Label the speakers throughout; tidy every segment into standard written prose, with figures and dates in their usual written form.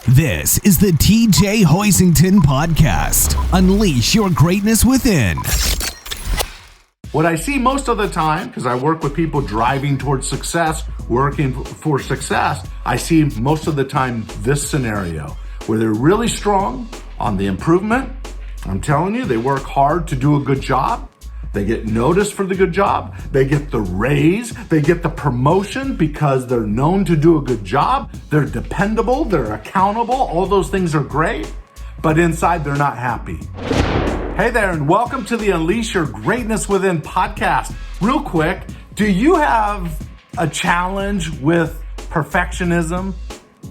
Speaker 1: This is the TJ Hoisington Podcast. Unleash your greatness within.
Speaker 2: What I see most of the time, because I work with people driving towards success, working for success, I see most of the time this scenario where they're really strong on the improvement. I'm telling you, they work hard to do a good job. They get noticed for the good job. They get the raise. They get the promotion because they're known to do a good job. They're dependable. They're accountable. All those things are great. But inside, they're not happy. Hey there, and welcome to the Unleash Your Greatness Within podcast. Real quick, do you have a challenge with perfectionism?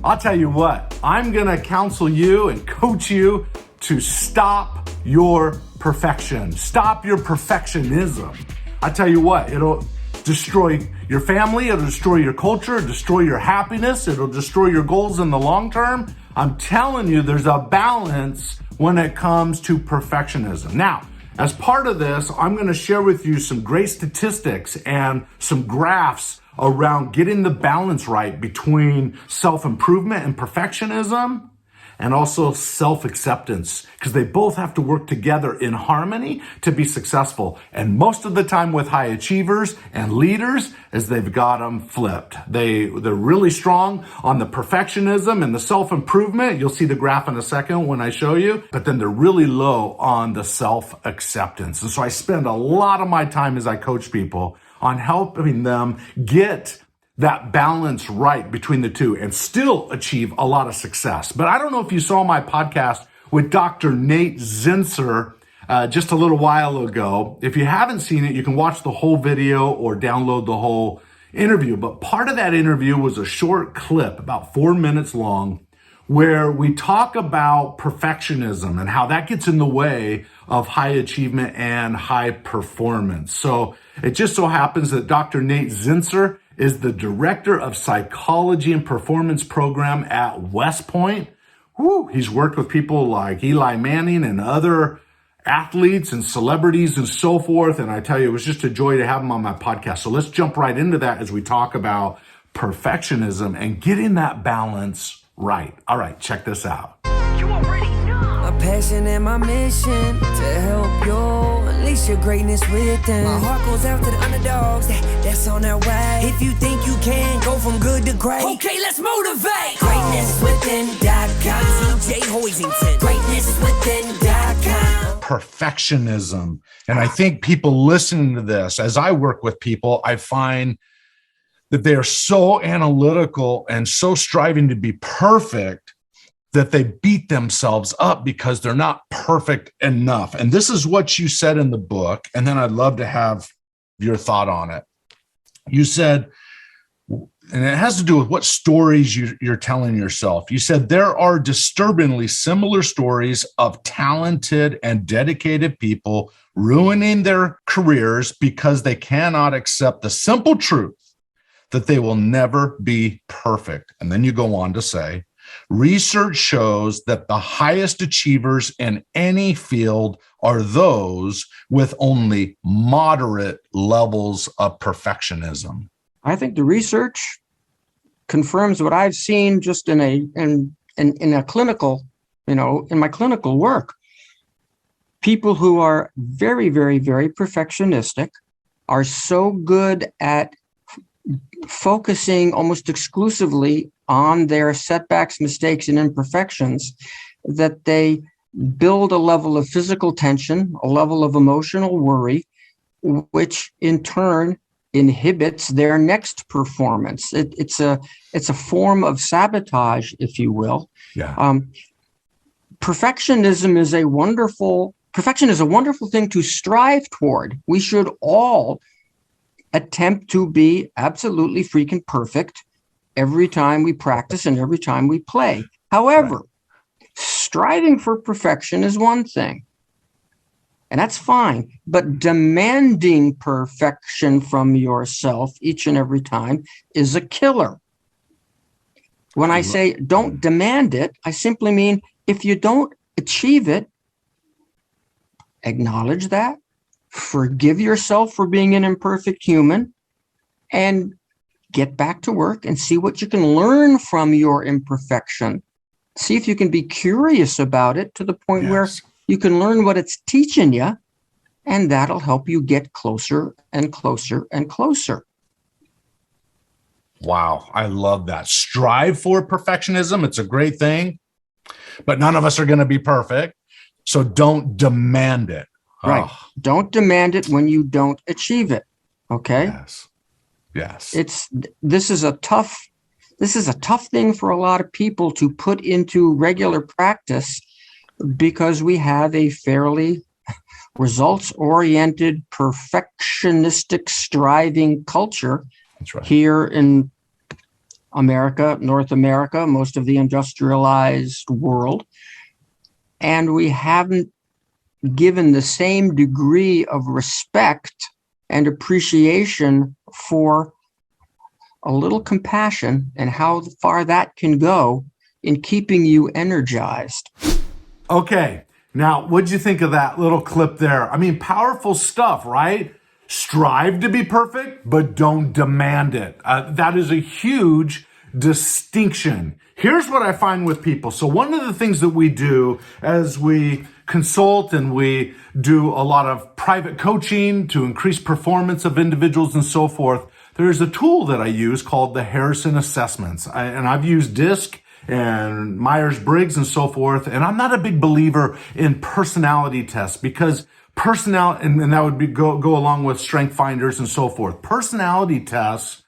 Speaker 2: I'll tell you what, I'm going to counsel you and coach you to stop your perfection. Stop your perfectionism. I tell you what, it'll destroy your family, it'll destroy your culture, it'll destroy your happiness, it'll destroy your goals in the long term. I'm telling you, there's a balance when it comes to perfectionism. Now, as part of this, I'm going to share with you some great statistics and some graphs around getting the balance right between self-improvement and perfectionism, and also self-acceptance, because they both have to work together in harmony to be successful. And most of the time with high achievers and leaders is they've got them flipped. They're really strong on the perfectionism and the self-improvement. You'll see the graph in a second when I show you, but then they're really low on the self-acceptance. And so I spend a lot of my time as I coach people on helping them get that balance right between the two and still achieve a lot of success. But I don't know if you saw my podcast with Dr. Nate Zinsser just a little while ago. If you haven't seen it, you can watch the whole video or download the whole interview. But part of that interview was a short clip, about 4 minutes long, where we talk about perfectionism and how that gets in the way of high achievement and high performance. So it just so happens that Dr. Nate Zinsser is the director of psychology and performance program at West Point. He's worked with people like Eli Manning and other athletes and celebrities and so forth. And I tell you, it was just a joy to have him on my podcast. So let's jump right into that as we talk about perfectionism and getting that balance right. All right, check this out.
Speaker 3: You already know. My passion and my mission to help you unleash your greatness within. My heart goes out to the underdogs that's on their way. If you think you can go from good to great, okay, let's motivate. GreatnessWithin.com. TJ Hoisington. GreatnessWithin.com.
Speaker 2: Perfectionism. And I think people listening to this, as I work with people, I find that they are so analytical and so striving to be perfect that they beat themselves up because they're not perfect enough. And this is what you said in the book, and then I'd love to have your thought on it. You said, and it has to do with what stories you're telling yourself. You said there are disturbingly similar stories of talented and dedicated people ruining their careers because they cannot accept the simple truth that they will never be perfect. And then you go on to say, research shows that the highest achievers in any field are those with only moderate levels of perfectionism.
Speaker 4: I think the research confirms what I've seen just in a clinical, in my clinical work. People who are very, very, very perfectionistic are so good at focusing almost exclusively on their setbacks, mistakes, and imperfections that they build a level of physical tension, a level of emotional worry, which in turn inhibits their next performance. It's a form of sabotage, if you will.
Speaker 2: Yeah.
Speaker 4: Perfection is a wonderful thing to strive toward. We should all attempt to be absolutely freaking perfect every time we practice and every time we play. However, striving for perfection is one thing, and that's fine, but demanding perfection from yourself each and every time is a killer. When I say don't demand it, I simply mean if you don't achieve it, acknowledge that, forgive yourself for being an imperfect human, and get back to work and see what you can learn from your imperfection see if you can be curious about it to the point where
Speaker 2: Yes.
Speaker 4: you can learn what it's teaching you, and that'll help you get closer and closer and closer.
Speaker 2: Wow, I love that. Strive for perfectionism. It's a great thing, but none of us are going to be perfect. So don't demand it.
Speaker 4: Right.
Speaker 2: Oh,
Speaker 4: Don't demand it when you don't achieve it. Okay.
Speaker 2: yes. Yes.
Speaker 4: This is a tough thing for a lot of people to put into regular practice because we have a fairly results-oriented, perfectionistic, striving culture.
Speaker 2: That's right.
Speaker 4: Here in America, North America, most of the industrialized world. And we haven't given the same degree of respect and appreciation for a little compassion and how far that can go in keeping you energized.
Speaker 2: Okay. Now, what'd you think of that little clip there? I mean, powerful stuff, right? Strive to be perfect, but don't demand it. That is a huge distinction. Here's what I find with people. So one of the things that we do as we consult and we do a lot of private coaching to increase performance of individuals and so forth, there's a tool that I use called the Harrison assessments. And I've used DISC and Myers-Briggs and so forth. And I'm not a big believer in personality tests because personality, and that would be go along with strength finders and so forth. Personality tests,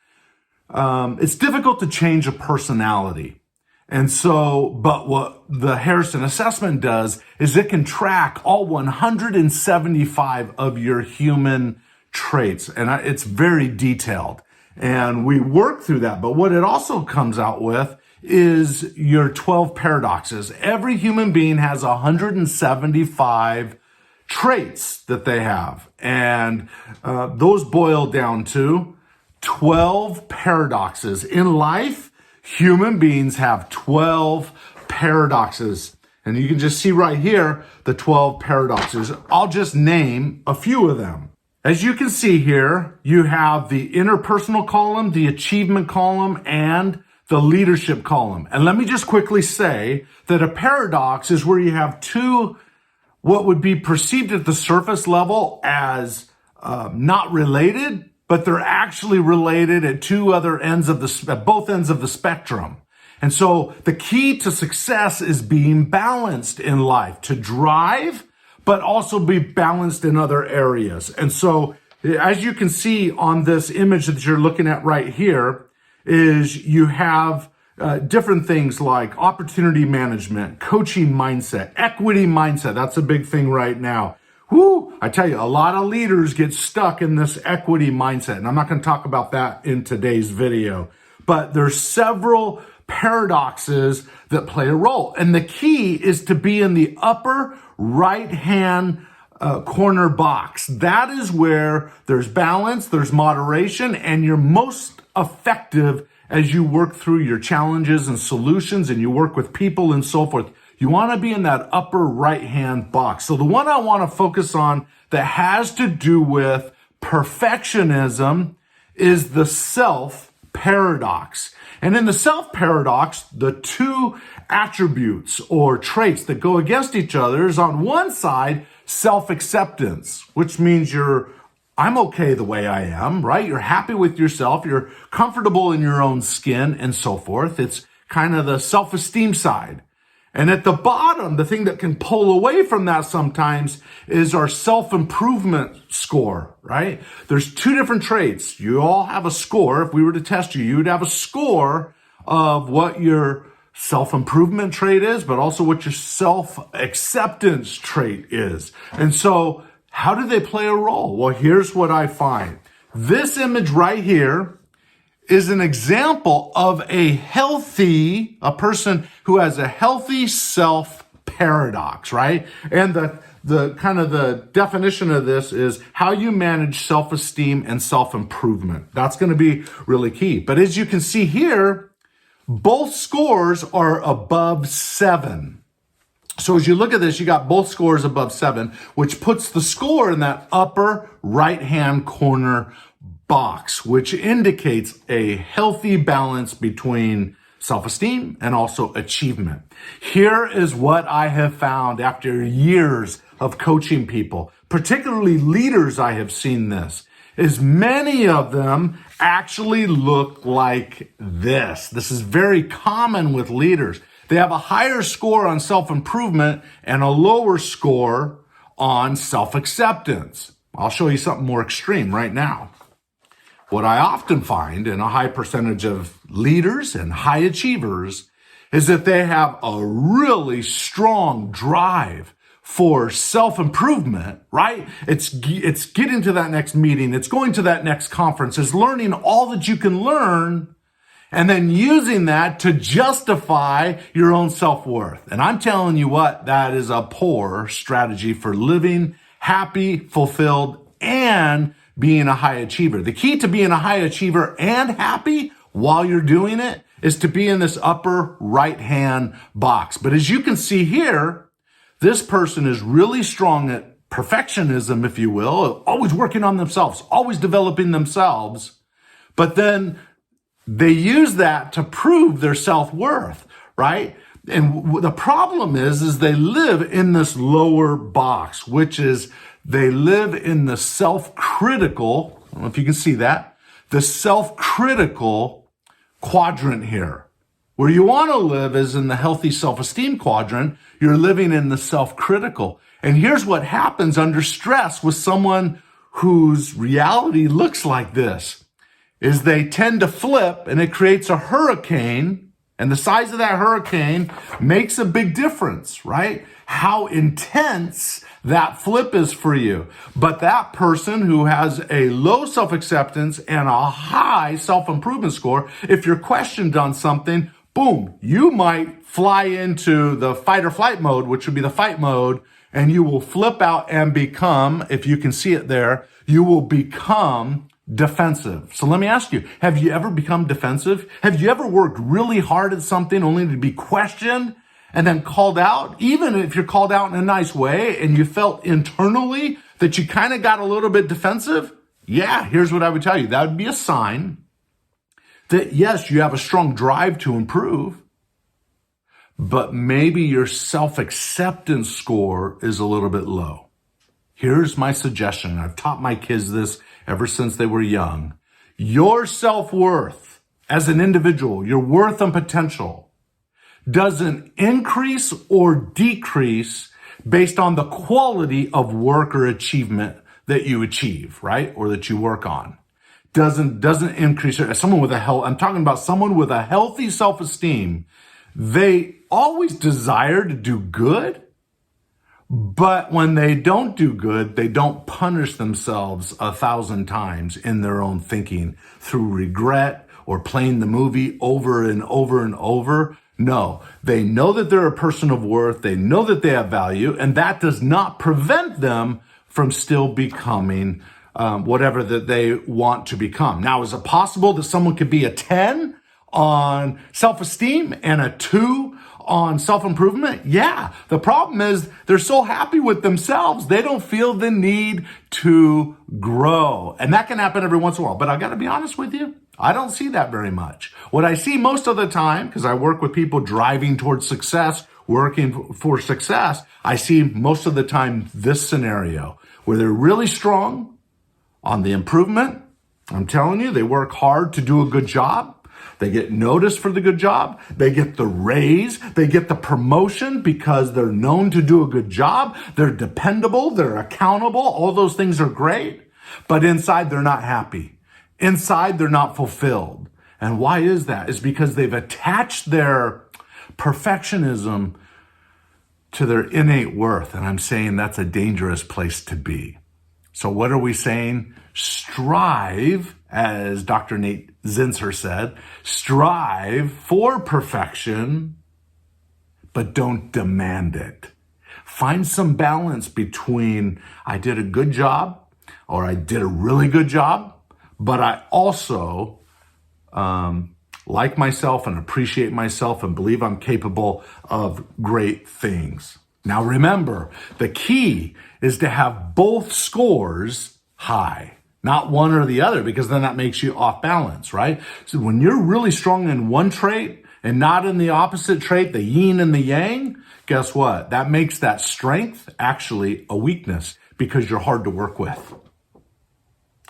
Speaker 2: it's difficult to change a personality. And so, but what the Harrison assessment does is it can track all 175 of your human traits. And it's very detailed. And we work through that. But what it also comes out with is your 12 paradoxes. Every human being has 175 traits that they have. And those boil down to 12 paradoxes. In life, human beings have 12 paradoxes. And you can just see right here, the 12 paradoxes. I'll just name a few of them. As you can see here, you have the interpersonal column, the achievement column, and the leadership column. And let me just quickly say that a paradox is where you have two, what would be perceived at the surface level as not related, but they're actually related at both ends of the spectrum. And so the key to success is being balanced in life, to drive, but also be balanced in other areas. And so as you can see on this image that you're looking at right here, is you have different things like opportunity management, coaching mindset, equity mindset. That's a big thing right now. Whoo, I tell you, a lot of leaders get stuck in this equity mindset. And I'm not going to talk about that in today's video, but there's several paradoxes that play a role. And the key is to be in the upper right-hand corner box. That is where there's balance, there's moderation, and you're most effective as you work through your challenges and solutions and you work with people and so forth. You want to be in that upper right-hand box. So the one I want to focus on that has to do with perfectionism is the self paradox. And in the self paradox, the two attributes or traits that go against each other is on one side, self-acceptance, which means I'm okay the way I am, right? You're happy with yourself. You're comfortable in your own skin and so forth. It's kind of the self-esteem side. And at the bottom, the thing that can pull away from that sometimes is our self-improvement score, right? There's two different traits. You all have a score. If we were to test you, you would have a score of what your self-improvement trait is, but also what your self-acceptance trait is. And so how do they play a role? Well, here's what I find. This image right here is an example of a person who has a healthy self paradox, right? And the kind of the definition of this is how you manage self-esteem and self-improvement. That's going to be really key. But as you can see here, both scores are above 7. So as you look at this, you got both scores above 7, which puts the score in that upper right-hand corner box, which indicates a healthy balance between self-esteem and also achievement. Here is what I have found after years of coaching people, particularly leaders. I have seen this, is many of them actually look like this. This is very common with leaders. They have a higher score on self-improvement and a lower score on self-acceptance. I'll show you something more extreme right now. What I often find in a high percentage of leaders and high achievers is that they have a really strong drive for self-improvement, right? It's getting to that next meeting. It's going to that next conference. It's learning all that you can learn and then using that to justify your own self-worth. And I'm telling you what, that is a poor strategy for living happy, fulfilled, and being a high achiever. The key to being a high achiever and happy while you're doing it is to be in this upper right-hand box. But as you can see here, this person is really strong at perfectionism, if you will, always working on themselves, always developing themselves. But then they use that to prove their self-worth, right? And the problem is they live in this lower box, which is they live in the self-critical, I don't know if you can see that, the self-critical quadrant here. Where you want to live is in the healthy self-esteem quadrant. You're living in the self-critical. And here's what happens under stress with someone whose reality looks like this, is they tend to flip and it creates a hurricane, and the size of that hurricane makes a big difference, right? How intense that flip is for you. But that person who has a low self-acceptance and a high self-improvement score, if you're questioned on something, boom, you might fly into the fight or flight mode, which would be the fight mode, and you will flip out and become, if you can see it there, you will become defensive. So let me ask you, have you ever become defensive? Have you ever worked really hard at something only to be questioned and then called out? Even if you're called out in a nice way and you felt internally that you kind of got a little bit defensive, yeah, here's what I would tell you. That would be a sign that yes, you have a strong drive to improve, but maybe your self-acceptance score is a little bit low. Here's my suggestion. I've taught my kids this ever since they were young. Your self-worth as an individual, your worth and potential, doesn't increase or decrease based on the quality of work or achievement that you achieve, right? Or that you work on. Doesn't increase. Someone with I'm talking about someone with a healthy self-esteem. They always desire to do good, but when they don't do good, they don't punish themselves 1,000 times in their own thinking through regret or playing the movie over and over and over. No, they know that they're a person of worth. They know that they have value, and that does not prevent them from still becoming whatever that they want to become. Now, is it possible that someone could be a 10 on self-esteem and a 2 on self-improvement? Yeah. The problem is they're so happy with themselves, they don't feel the need to grow. And that can happen every once in a while. But I got to be honest with you, I don't see that very much. What I see most of the time, because I work with people driving towards success, working for success, I see most of the time this scenario where they're really strong on the improvement. I'm telling you, they work hard to do a good job. They get noticed for the good job. They get the raise. They get the promotion because they're known to do a good job. They're dependable. They're accountable. All those things are great. But inside, they're not happy. Inside, they're not fulfilled. And why is that? It's because they've attached their perfectionism to their innate worth. And I'm saying that's a dangerous place to be. So what are we saying? Strive, as Dr. Nate Zinsser said, strive for perfection, but don't demand it. Find some balance between I did a good job or I did a really good job, but I also like myself and appreciate myself and believe I'm capable of great things. Now remember, the key is to have both scores high, not one or the other, because then that makes you off balance, right? So when you're really strong in one trait and not in the opposite trait, the yin and the yang, guess what? That makes that strength actually a weakness because you're hard to work with.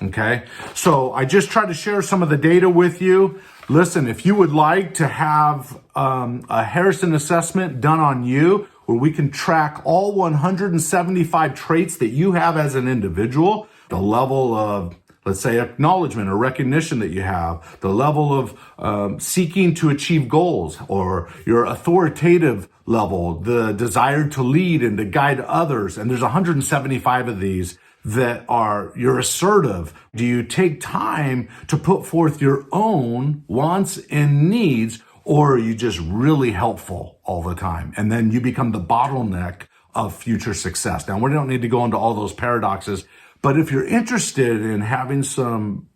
Speaker 2: Okay, so I just tried to share some of the data with you. Listen, if you would like to have a Harrison assessment done on you, where we can track all 175 traits that you have as an individual, the level of, let's say, acknowledgement or recognition that you have, the level of seeking to achieve goals, or your authoritative level, the desire to lead and to guide others. And there's 175 of these that are, you're assertive. Do you take time to put forth your own wants and needs, or are you just really helpful all the time? And then you become the bottleneck of future success. Now, we don't need to go into all those paradoxes, but if you're interested in having some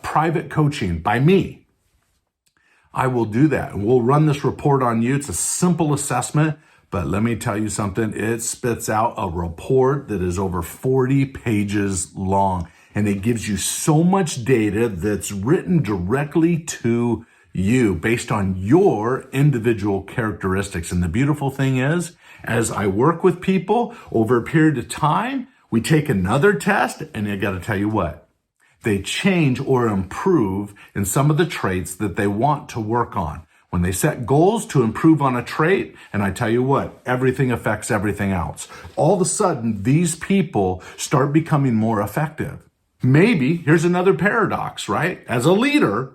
Speaker 2: private coaching by me, I will do that. And we'll run this report on you. It's a simple assessment, but let me tell you something. It spits out a report that is over 40 pages long, and it gives you so much data that's written directly to you based on your individual characteristics. And the beautiful thing is, as I work with people over a period of time, we take another test, and I got to tell you what, they change or improve in some of the traits that they want to work on. When they set goals to improve on a trait, and I tell you what, everything affects everything else. All of a sudden, these people start becoming more effective. Maybe, here's another paradox, right? As a leader,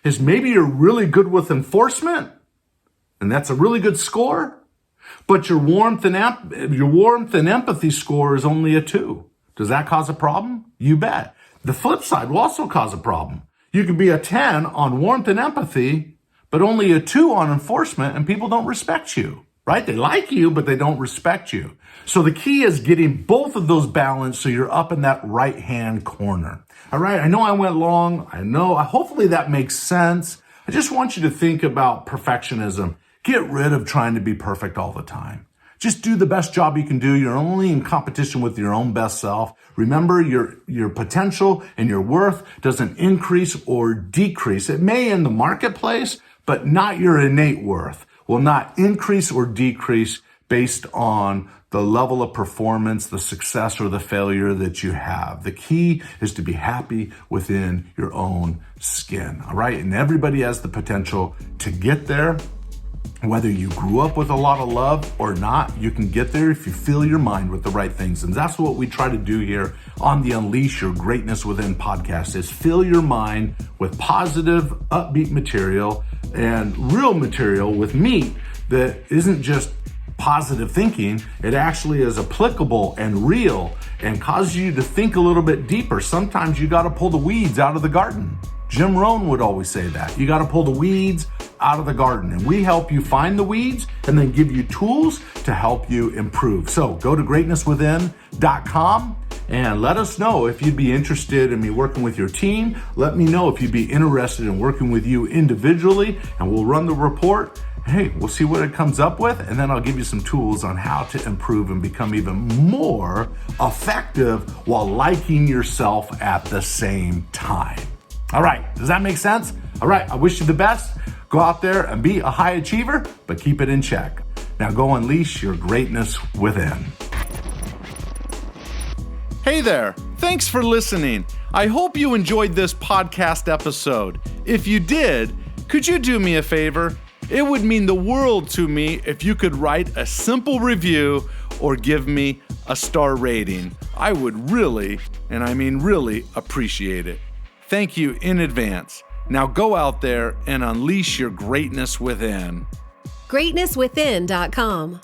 Speaker 2: is maybe you're really good with enforcement, and that's a really good score, but your warmth and empathy score is only a 2. Does that cause a problem? You bet. The flip side will also cause a problem. You could be a 10 on warmth and empathy, but only a 2 on enforcement, and people don't respect you, right? They like you, but they don't respect you. So the key is getting both of those balanced so you're up in that right-hand corner. All right, I know I went long. Hopefully that makes sense. I just want you to think about perfectionism. Get rid of trying to be perfect all the time. Just do the best job you can do. You're only in competition with your own best self. Remember, your potential and your worth doesn't increase or decrease. It may in the marketplace, but not your innate worth. Will not increase or decrease based on the level of performance, the success or the failure that you have. The key is to be happy within your own skin, all right? And everybody has the potential to get there. Whether you grew up with a lot of love or not, you can get there if you fill your mind with the right things. And that's what we try to do here on the Unleash Your Greatness Within podcast, is fill your mind with positive, upbeat material and real material with meat that isn't just positive thinking. It actually is applicable and real and causes you to think a little bit deeper. Sometimes you got to pull the weeds out of the garden. Jim Rohn would always say that. You got to pull the weeds out of the garden, and we help you find the weeds and then give you tools to help you improve. So go to greatnesswithin.com and let us know if you'd be interested in me working with your team. Let me know if you'd be interested in working with you individually, and we'll run the report. Hey, we'll see what it comes up with, and then I'll give you some tools on how to improve and become even more effective while liking yourself at the same time. All right, does that make sense? All right, I wish you the best. Go out there and be a high achiever, but keep it in check. Now go unleash your greatness within.
Speaker 5: Hey there, thanks for listening. I hope you enjoyed this podcast episode. If you did, could you do me a favor? It would mean the world to me if you could write a simple review or give me a star rating. I would really, and I mean really, appreciate it. Thank you in advance. Now go out there and unleash your greatness within.
Speaker 6: GreatnessWithin.com